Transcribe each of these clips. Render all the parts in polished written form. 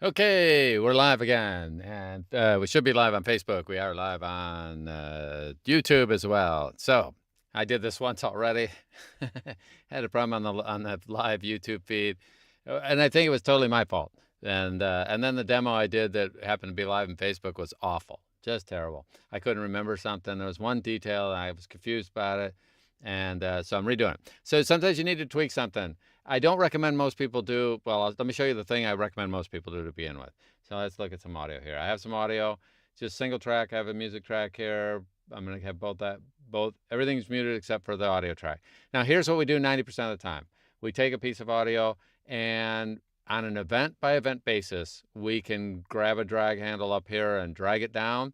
Okay, we're live again, and we should be live on Facebook. We are live on YouTube as well. So I did this once already. Had a problem on the live YouTube feed, and I think it was totally my fault. And then the demo I did that happened to be live on Facebook was awful, just terrible. I couldn't remember something. There was one detail, and I was confused about it, and so I'm redoing it. So sometimes you need to tweak something. I don't recommend most people do. Well, let me show you the thing I recommend most people do to begin with. So let's look at some audio here. I have some audio, just single track. I have a music track here. I'm going to have both. Everything's muted except for the audio track. Now, here's what we do 90% of the time. We take a piece of audio, and on an event by event basis, we can grab a drag handle up here and drag it down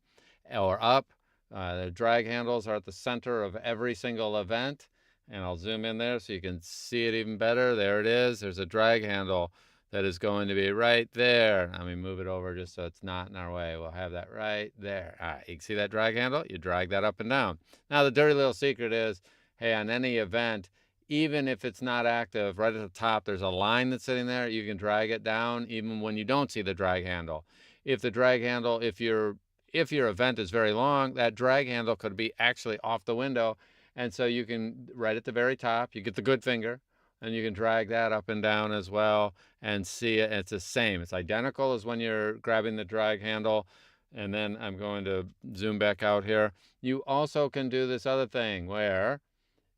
or up. The drag handles are at the center of every single event. And I'll zoom in there so you can see it even better. There it is. There's a drag handle that is going to be right there. Let me move it over just so it's not in our way. We'll have that right there. All right, you can see that drag handle? You drag that up and down. Now, the dirty little secret is, hey, on any event, even if it's not active, right at the top, there's a line that's sitting there. You can drag it down even when you don't see the drag handle. If the drag handle, if your event is very long, that drag handle could be actually off the window. And so you can, right at the very top, you get the good finger, and you can drag that up and down as well and see it. It's the same. It's identical as when you're grabbing the drag handle. And then I'm going to zoom back out here. You also can do this other thing where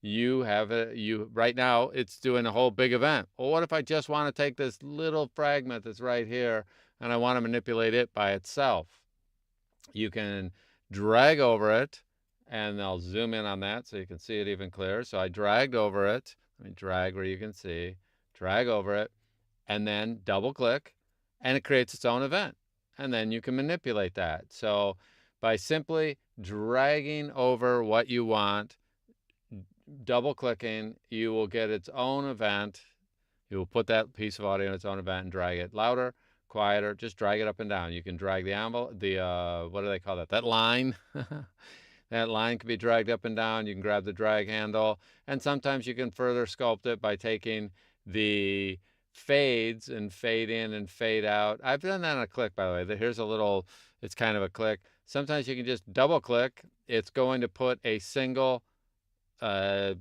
you have right now it's doing a whole big event. Well, what if I just want to take this little fragment that's right here and I want to manipulate it by itself? You can drag over it, and I'll zoom in on that so you can see it even clearer. So I dragged over it. Let me drag where you can see. Drag over it, and then double click, and it creates its own event. And then you can manipulate that. So by simply dragging over what you want, double clicking, you will get its own event. You will put that piece of audio in its own event and drag it louder, quieter, just drag it up and down. You can drag the envelope, what do they call that? That line. That line can be dragged up and down. You can grab the drag handle. And sometimes you can further sculpt it by taking the fades and fade in and fade out. I've done that on a click, by the way. Here's a little, it's kind of a click. Sometimes you can just double click. It's going to put a single, what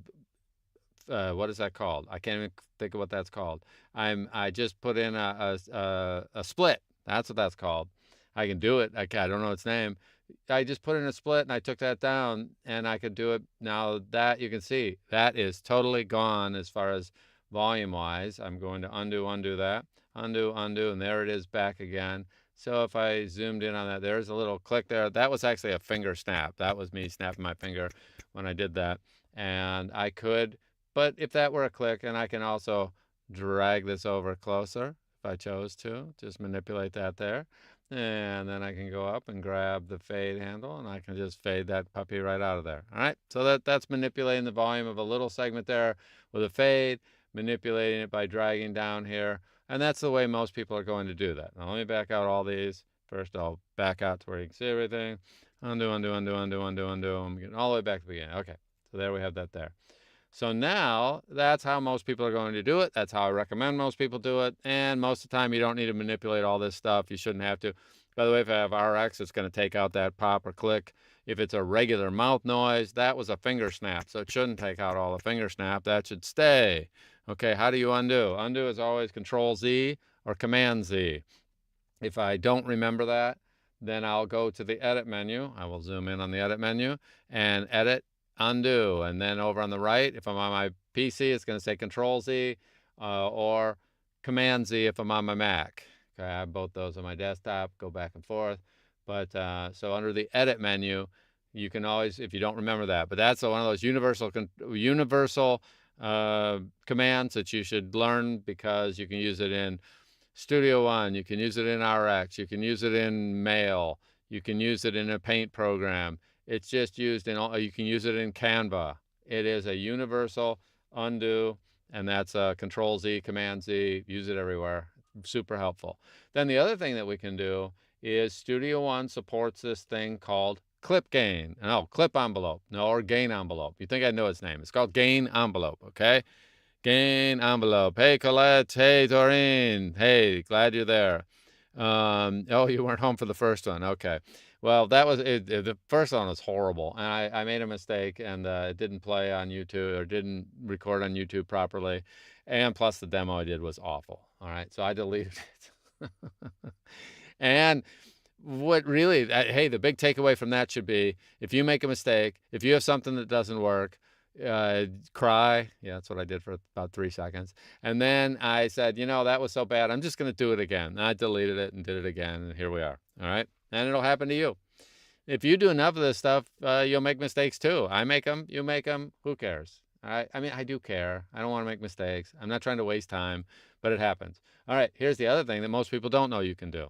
is that called? I can't even think of what that's called. I just put in a split. That's what that's called. I can do it. I don't know its name. I just put in a split and I took that down and I could do it. Now that you can see, that is totally gone as far as volume wise. I'm going to undo that, undo, and there it is back again. So if I zoomed in on that, there's a little click there. That was actually a finger snap. That was me snapping my finger when I did that. And I could, but if that were a click, and I can also drag this over closer if I chose to, just manipulate that there. And then I can go up and grab the fade handle, and I can just fade that puppy right out of there. All right, so that's manipulating the volume of a little segment there with a fade, manipulating it by dragging down here. And that's the way most people are going to do that. Now, let me back out all these. First, I'll back out to where you can see everything. Undo. I'm getting all the way back to the beginning. Okay, so there we have that there. So now that's how most people are going to do it. That's how I recommend most people do it. And most of the time, you don't need to manipulate all this stuff. You shouldn't have to. By the way, if I have RX, it's going to take out that pop or click. If it's a regular mouth noise, that was a finger snap. So it shouldn't take out all the finger snap. That should stay. Okay, how do you undo? Undo is always Control Z or Command Z. If I don't remember that, then I'll go to the edit menu. I will zoom in on the edit menu and edit, undo. And then over on the right, if I'm on my PC, it's going to say Control Z or Command Z if I'm on my Mac. Okay, I have both those on my desktop, go back and forth. But so under the edit menu, you can always, if you don't remember that, but that's one of those universal commands that you should learn because you can use it in Studio One, you can use it in RX, you can use it in Mail, you can use it in a paint program. It's just used in all, you can use it in Canva. It is a universal undo, and that's Control Z, Command Z, use it everywhere. Super helpful. Then the other thing that we can do is Studio One supports this thing called clip gain. No, clip envelope, no, or gain envelope. You think I know its name. It's called gain envelope, okay? Gain envelope. Hey, Colette. Hey, Doreen. Hey, glad you're there. Oh, you weren't home for the first one. Okay. Well, that was it. The first one was horrible, and I made a mistake, and it didn't play on YouTube or didn't record on YouTube properly, and plus the demo I did was awful. All right, so I deleted it. And what really, hey, the big takeaway from that should be, if you make a mistake, if you have something that doesn't work, cry. Yeah, that's what I did for about 3 seconds. And then I said, that was so bad, I'm just going to do it again. And I deleted it and did it again, and here we are. All right. And it'll happen to you. If you do enough of this stuff, you'll make mistakes too. I make them, you make them, who cares? All right. I mean, I do care. I don't want to make mistakes. I'm not trying to waste time, but it happens. All right. Here's the other thing that most people don't know you can do.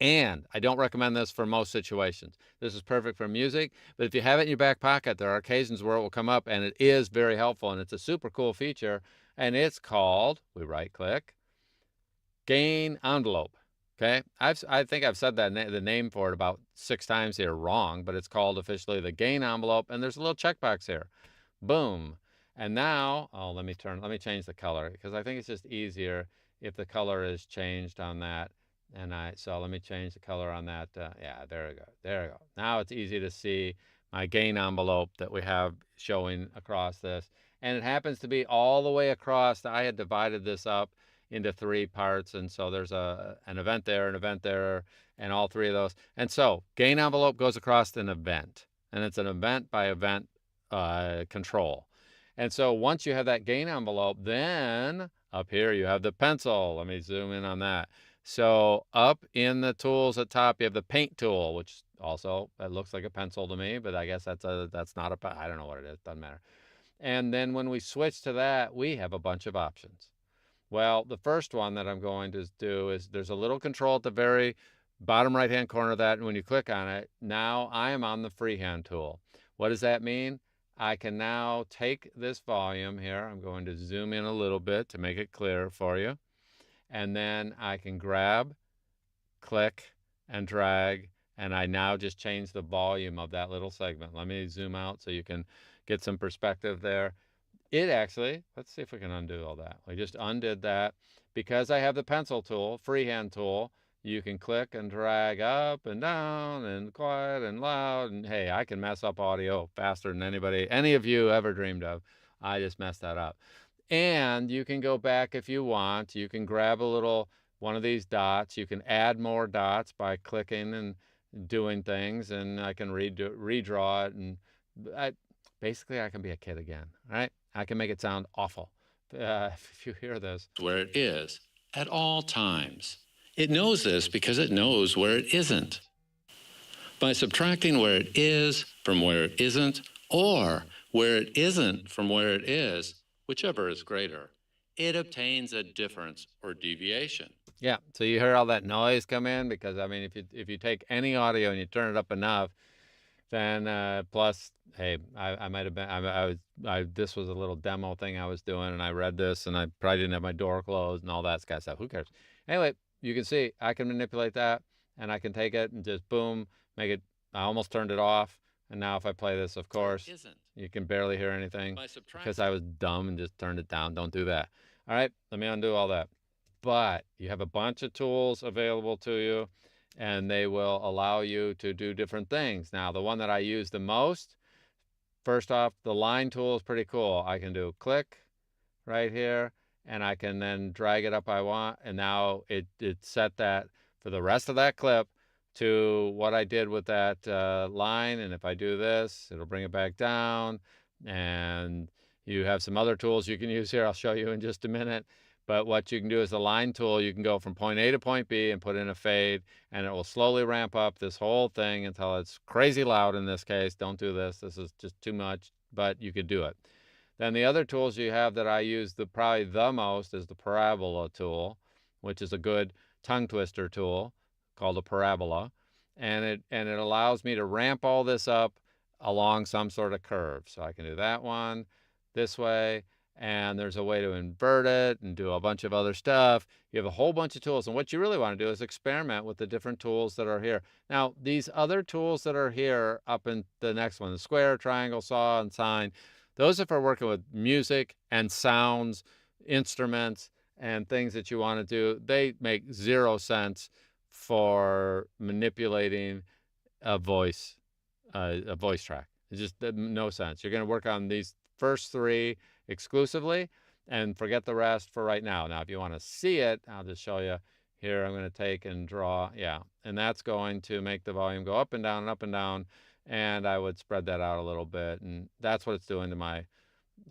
And I don't recommend this for most situations. This is perfect for music, but if you have it in your back pocket, there are occasions where it will come up, and it is very helpful, and it's a super cool feature, and it's called, we right-click, Gain Envelope. Okay, I think I've said that the name for it about 6 times here wrong, but it's called officially the Gain Envelope, and there's a little checkbox here. Boom. And now, let me change the color, because I think it's just easier if the color is changed on that. So let me change the color on that. Yeah, there we go. There we go. Now it's easy to see my gain envelope that we have showing across this. And it happens to be all the way across. I had divided this up into 3 parts. And so there's an event there, and all 3 of those. And so gain envelope goes across an event. And it's an event by event control. And so once you have that gain envelope, then up here you have the pencil. Let me zoom in on that. So up in the tools at top, you have the paint tool, which also, that looks like a pencil to me, but I guess that's not I don't know what it is, doesn't matter. And then when we switch to that, we have a bunch of options. Well, the first one that I'm going to do is there's a little control at the very bottom right-hand corner of that, and when you click on it, now I am on the freehand tool. What does that mean? I can now take this volume here. I'm going to zoom in a little bit to make it clearer for you. And then I can grab, click, and drag, and I now just change the volume of that little segment. Let me zoom out so you can get some perspective there. It actually, let's see if we can undo all that. We just undid that. Because I have the pencil tool, freehand tool, you can click and drag up and down and quiet and loud. And hey, I can mess up audio faster than any of you ever dreamed of. I just messed that up. And you can go back if you want. You can grab one of these dots. You can add more dots by clicking and doing things, and I can redraw it. And basically, I can be a kid again, right? I can make it sound awful if you hear this. Where it is at all times. It knows this because it knows where it isn't. By subtracting where it is from where it isn't, or where it isn't from where it is, whichever is greater, it obtains a difference or deviation. Yeah, so you hear all that noise come in, because I mean, if you take any audio and you turn it up enough, then plus, hey, I might have been, this was a little demo thing I was doing, and I read this, and I probably didn't have my door closed and all that kind of stuff. Who cares? Anyway, you can see I can manipulate that, and I can take it and just boom, make it. I almost turned it off, and now if I play this, of course, you can barely hear anything because I was dumb and just turned it down. Don't do that. All right, let me undo all that. But you have a bunch of tools available to you, and they will allow you to do different things. Now, the one that I use the most, first off, the line tool is pretty cool. I can do click right here, and I can then drag it up I want, and now it set that for the rest of that clip to what I did with that line. And if I do this, it'll bring it back down. And you have some other tools you can use here. I'll show you in just a minute. But what you can do is the line tool, you can go from point A to point B and put in a fade, and it will slowly ramp up this whole thing until it's crazy loud in this case. Don't do this. This is just too much, but you could do it. Then the other tools you have that I use probably the most is the parabola tool, which is a good tongue twister tool called a parabola. And it allows me to ramp all this up along some sort of curve. So I can do that one this way, and there's a way to invert it and do a bunch of other stuff. You have a whole bunch of tools, and what you really want to do is experiment with the different tools that are here. Now, these other tools that are here up in the next one, the square, triangle, saw, and sine, those are for working with music and sounds, instruments, and things that you want to do. They make 0 sense for manipulating a voice track. It's just no sense. You're going to work on these first three exclusively and forget the rest for right now. Now, if you want to see it, I'll just show you here. I'm going to take and draw. Yeah. And that's going to make the volume go up and down and up and down. And I would spread that out a little bit. And that's what it's doing to my,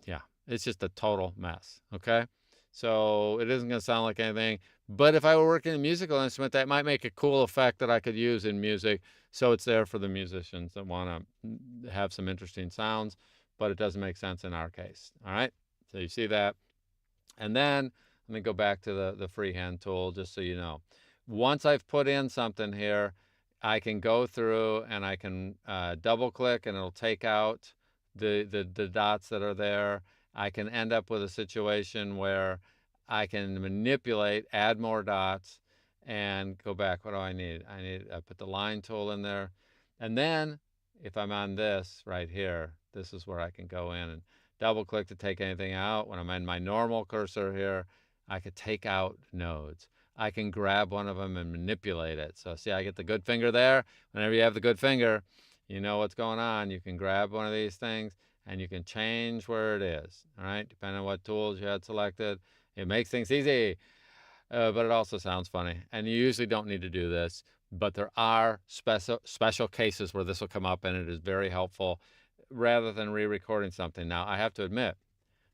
yeah, it's just a total mess. Okay. So it isn't going to sound like anything. But if I were working a musical instrument, that might make a cool effect that I could use in music. So it's there for the musicians that want to have some interesting sounds, but it doesn't make sense in our case. All right. So you see that. And then let me go back to the freehand tool just so you know. Once I've put in something here, I can go through and I can double click and it'll take out the dots that are there. I can end up with a situation where I can manipulate, add more dots, and go back. What do I need? I put the line tool in there. And then if I'm on this right here, this is where I can go in and double click to take anything out. When I'm in my normal cursor here, I could take out nodes. I can grab one of them and manipulate it. So see, I get the good finger there. Whenever you have the good finger, you know what's going on. You can grab one of these things and you can change where it is. All right, depending on what tools you had selected. It makes things easy, but it also sounds funny. And you usually don't need to do this, but there are special cases where this will come up and it is very helpful rather than re-recording something. Now, I have to admit,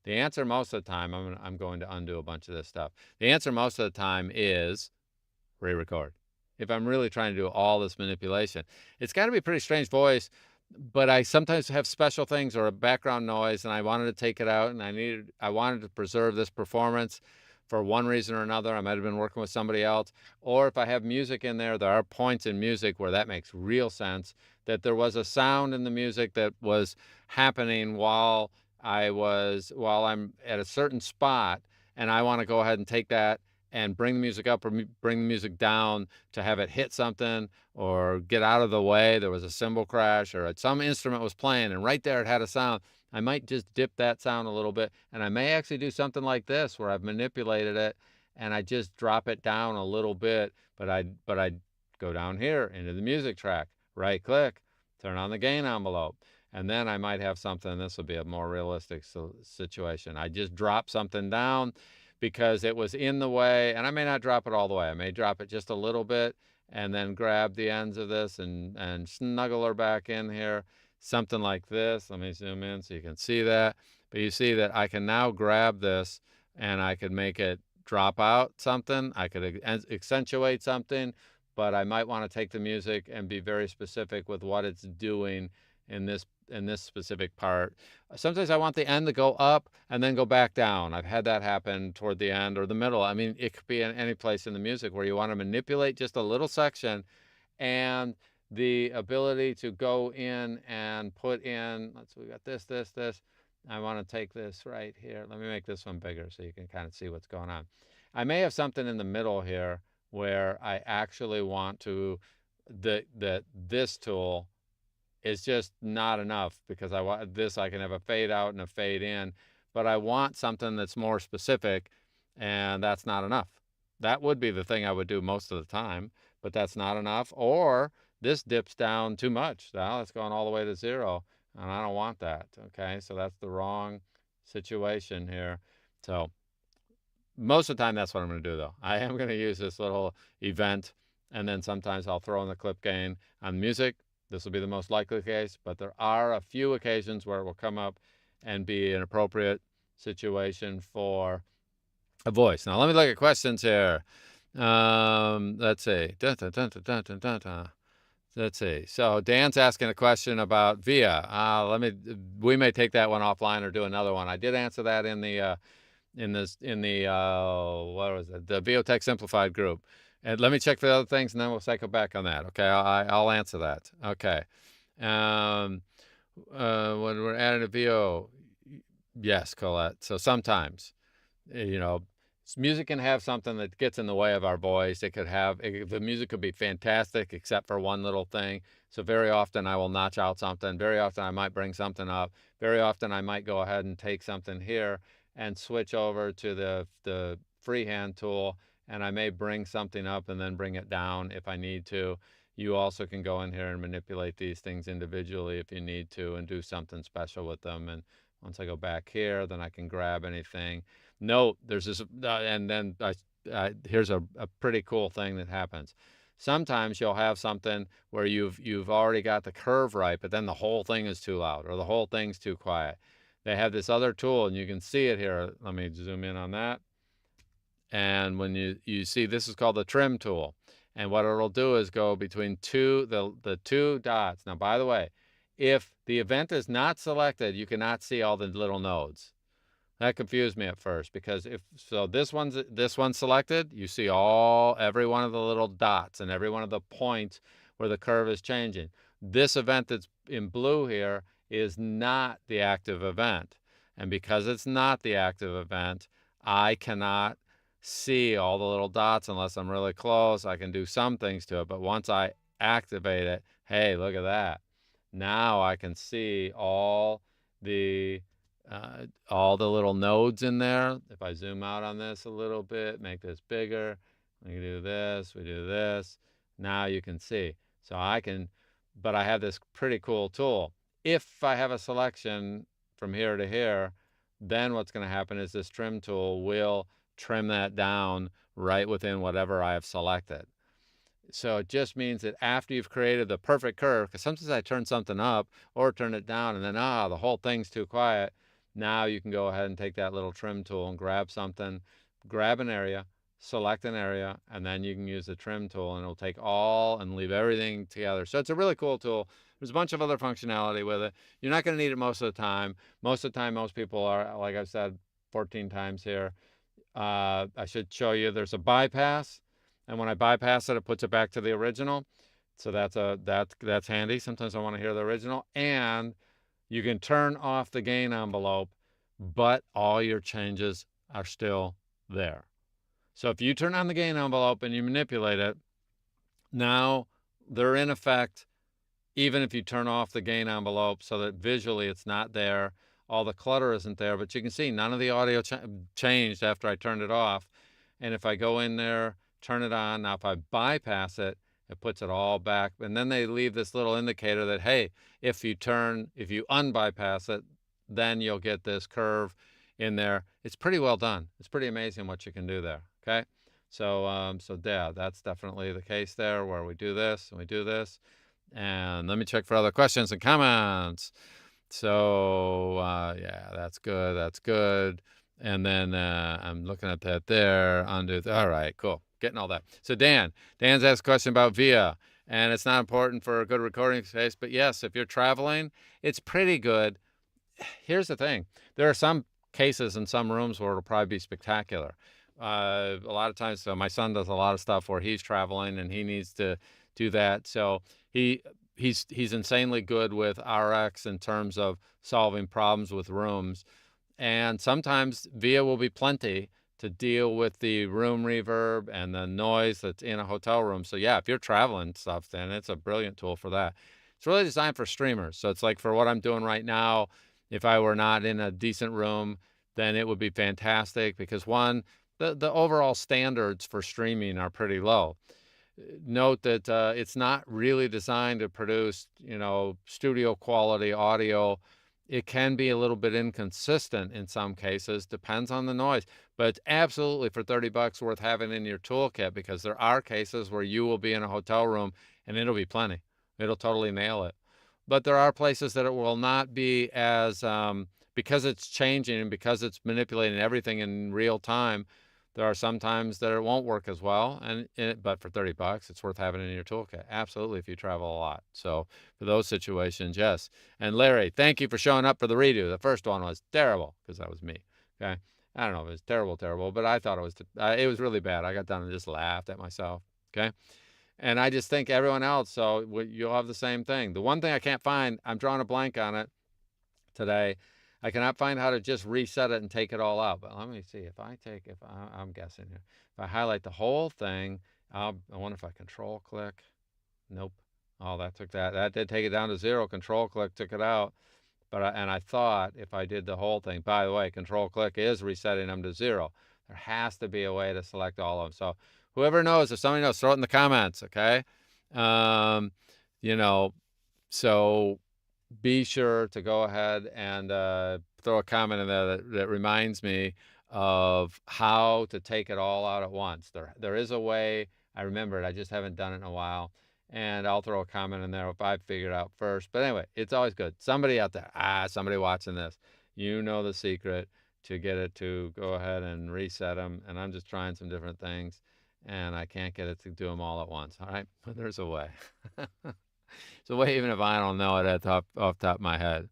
the answer most of the time, I'm going to undo a bunch of this stuff. The answer most of the time is re-record. If I'm really trying to do all this manipulation, it's got to be a pretty strange voice, but I sometimes have special things or a background noise and I wanted to take it out and I wanted to preserve this performance for one reason or another. I might have been working with somebody else, or if I have music in there, there are points in music where that makes real sense, that there was a sound in the music that was happening while I'm at a certain spot, and I want to go ahead and take that and bring the music up or bring the music down to have it hit something or get out of the way. There was a cymbal crash or some instrument was playing and right there it had a sound. I might just dip that sound a little bit, and I may actually do something like this where I've manipulated it and I just drop it down a little bit, but I'd go down here into the music track, right click, turn on the gain envelope. And then I might have something, this will be a more realistic situation. I just drop something down because it was in the way, and I may not drop it all the way. I may drop it just a little bit and then grab the ends of this and snuggle her back in here. Something like this. Let me zoom in so you can see that. But you see that I can now grab this and I could make it drop out something. I could accentuate something, but I might want to take the music and be very specific with what it's doing in this specific part. Sometimes I want the end to go up and then go back down. I've had that happen toward the end or the middle. I mean, it could be in any place in the music where you want to manipulate just a little section, and the ability to go in and put in, we got this. I want to take this right here. Let me make this one bigger so you can kind of see what's going on. I may have something in the middle here where I actually want to, this tool is just not enough because I want this, I can have a fade out and a fade in, but I want something that's more specific, and that's not enough. That would be the thing I would do most of the time, but that's not enough. Or this dips down too much. Now it's going all the way to 0, and I don't want that. Okay, so that's the wrong situation here. So most of the time, that's what I'm going to do, though. I am going to use this little event, and then sometimes I'll throw in the clip gain on music. This will be the most likely case, but there are a few occasions where it will come up and be an appropriate situation for a voice. Now, let me look at questions here. Let's see. Let's see. So Dan's asking a question about VIA. We may take that one offline or do another one. I did answer that in the what was it? The VO Tech Simplified group. And let me check for the other things, and then we'll cycle back on that. Okay, I'll answer that. Okay. When we're adding a VO, yes, Colette. So sometimes, music can have something that gets in the way of our voice. The music could be fantastic except for one little thing. So very often I will notch out something. Very often I might bring something up. Very often I might go ahead and take something here and switch over to the freehand tool and I may bring something up and then bring it down if I need to. You also can go in here and manipulate these things individually if you need to and do something special with them. And once I go back here, then I can grab anything. Note, there's this, and then here's a pretty cool thing that happens. Sometimes you'll have something where you've already got the curve right, but then the whole thing is too loud or the whole thing's too quiet. They have this other tool, and you can see it here. Let me zoom in on that. And when you see, this is called the trim tool. And what it'll do is go between the two dots. Now, by the way, if the event is not selected, you cannot see all the little nodes. That confused me at first, because this one's selected, you see every one of the little dots and every one of the points where the curve is changing. This event that's in blue here is not the active event. And because it's not the active event, I cannot see all the little dots unless I'm really close. I can do some things to it, but once I activate it, hey, look at that. Now I can see all the little nodes in there. If I zoom out on this a little bit, make this bigger, we do this. Now you can see. So but I have this pretty cool tool. If I have a selection from here to here, then what's going to happen is this trim tool will trim that down right within whatever I have selected. So it just means that after you've created the perfect curve, because sometimes I turn something up or turn it down and then, the whole thing's too quiet. Now you can go ahead and take that little trim tool and grab something, grab an area, select an area, and then you can use the trim tool and it'll take all and leave everything together. So it's a really cool tool. There's a bunch of other functionality with it. You're not going to need it most of the time. Most of the time, most people are, like I've said 14 times here, I should show you there's a bypass. And when I bypass it, it puts it back to the original. So that's handy. Sometimes I want to hear the original. And you can turn off the gain envelope, but all your changes are still there. So if you turn on the gain envelope and you manipulate it, now they're in effect even if you turn off the gain envelope so that visually it's not there. All the clutter isn't there, but you can see none of the audio changed after I turned it off. And if I go in there, turn it on, now if I bypass it, it puts it all back. And then they leave this little indicator that, hey, if you unbypass it, then you'll get this curve in there. It's pretty well done. It's pretty amazing what you can do there, okay? So yeah, that's definitely the case there where we do this and we do this. And let me check for other questions and comments. So yeah, that's good. And then I'm looking at that there. All right, cool. Getting all that. So Dan's asked a question about VIA, and it's not important for a good recording space, but yes, if you're traveling, it's pretty good. Here's the thing. There are some cases in some rooms where it'll probably be spectacular. A lot of times, so my son does a lot of stuff where he's traveling and he needs to do that. So he's insanely good with RX in terms of solving problems with rooms. And sometimes VIA will be plenty to deal with the room reverb and the noise that's in a hotel room. So yeah, if you're traveling stuff, then it's a brilliant tool for that. It's really designed for streamers. So it's like for what I'm doing right now, if I were not in a decent room, then it would be fantastic because one, the overall standards for streaming are pretty low. Note that it's not really designed to produce, studio quality audio. It can be a little bit inconsistent in some cases, depends on the noise, but it's absolutely for $30 worth having in your toolkit because there are cases where you will be in a hotel room and it'll be plenty. It'll totally nail it. But there are places that it will not be as, because it's changing and because it's manipulating everything in real time, there are some times that it won't work as well, but for $30, it's worth having in your toolkit. Absolutely, if you travel a lot. So for those situations, yes. And Larry, thank you for showing up for the redo. The first one was terrible because that was me. Okay, I don't know if it was terrible, but I thought it was really bad. I got done and just laughed at myself. Okay, and I just think everyone else. So you'll have the same thing. The one thing I can't find, I'm drawing a blank on it today. I cannot find how to just reset it and take it all out. But let me see. I'm guessing here. If I highlight the whole thing, I wonder if I control click. Nope. Oh, that took that. That did take it down to 0. Control click took it out. But I thought if I did the whole thing, by the way, control click is resetting them to 0. There has to be a way to select all of them. So whoever knows, if somebody knows, throw it in the comments, okay? You know, so be sure to go ahead and throw a comment in there that reminds me of how to take it all out at once. There is a way. I remember it. I just haven't done it in a while. And I'll throw a comment in there if I figure it out first. But anyway, it's always good. Somebody out there, somebody watching this, you know the secret to get it to go ahead and reset them. And I'm just trying some different things, and I can't get it to do them all at once. All right, but there's a way. So way, even if I don't know it off the top of my head.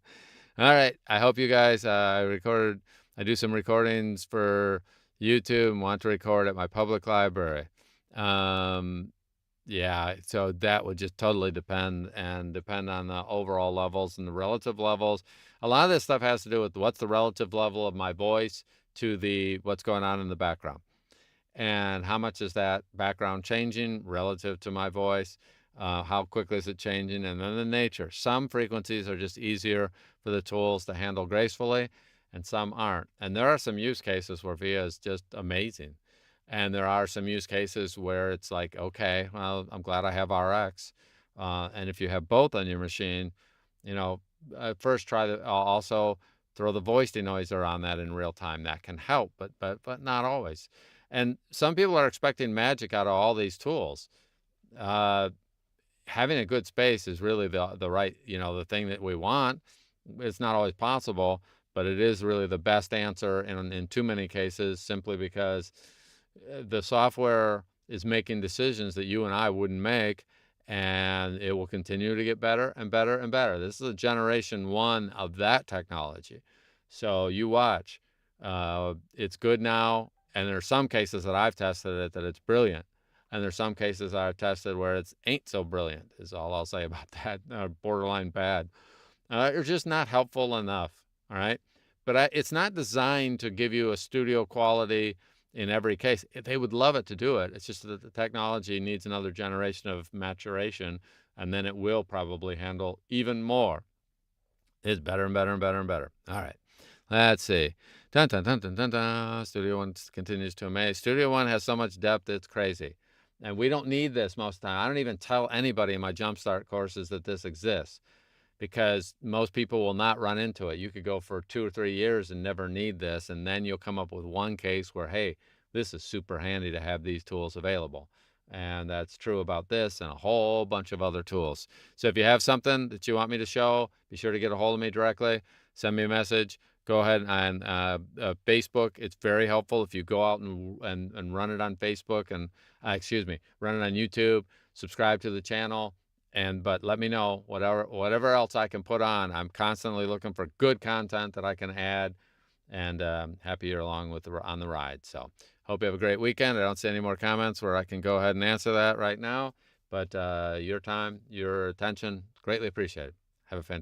All right. I hope you guys, I do some recordings for YouTube and want to record at my public library. Yeah, so that would just totally depend on the overall levels and the relative levels. A lot of this stuff has to do with what's the relative level of my voice to what's going on in the background. And how much is that background changing relative to my voice? How quickly is it changing? And then the nature. Some frequencies are just easier for the tools to handle gracefully, and some aren't. And there are some use cases where VIA is just amazing. And there are some use cases where it's like, okay, well, I'm glad I have RX. And if you have both on your machine, first also throw the voice denoiser on that in real time. That can help, but not always. And some people are expecting magic out of all these tools. Having a good space is really the right, the thing that we want. It's not always possible, but it is really the best answer in too many cases, simply because the software is making decisions that you and I wouldn't make, and it will continue to get better and better and better. This is a generation 1 of that technology. So you watch. It's good now, and there are some cases that I've tested it that it's brilliant. And there's some cases I've tested where it's ain't so brilliant, is all I'll say about that, borderline bad. Or just not helpful enough, all right? But it's not designed to give you a studio quality in every case. They would love it to do it. It's just that the technology needs another generation of maturation, and then it will probably handle even more. It's better and better and better and better. All right, let's see. Dun, dun, dun, dun, dun, dun. Studio One continues to amaze. Studio One has so much depth, it's crazy. And we don't need this most of the time. I don't even tell anybody in my Jumpstart courses that this exists, because most people will not run into it. You could go for 2 or 3 years and never need this, and then you'll come up with one case where, hey, this is super handy to have these tools available. And that's true about this and a whole bunch of other tools. So if you have something that you want me to show, be sure to get a hold of me directly. Send me a message. Go ahead and Facebook. It's very helpful if you go out and run it on Facebook and run it on YouTube. Subscribe to the channel. But let me know whatever else I can put on. I'm constantly looking for good content that I can add, and happy you're along on the ride. So hope you have a great weekend. I don't see any more comments where I can go ahead and answer that right now, but your time, your attention, greatly appreciated. Have a fantastic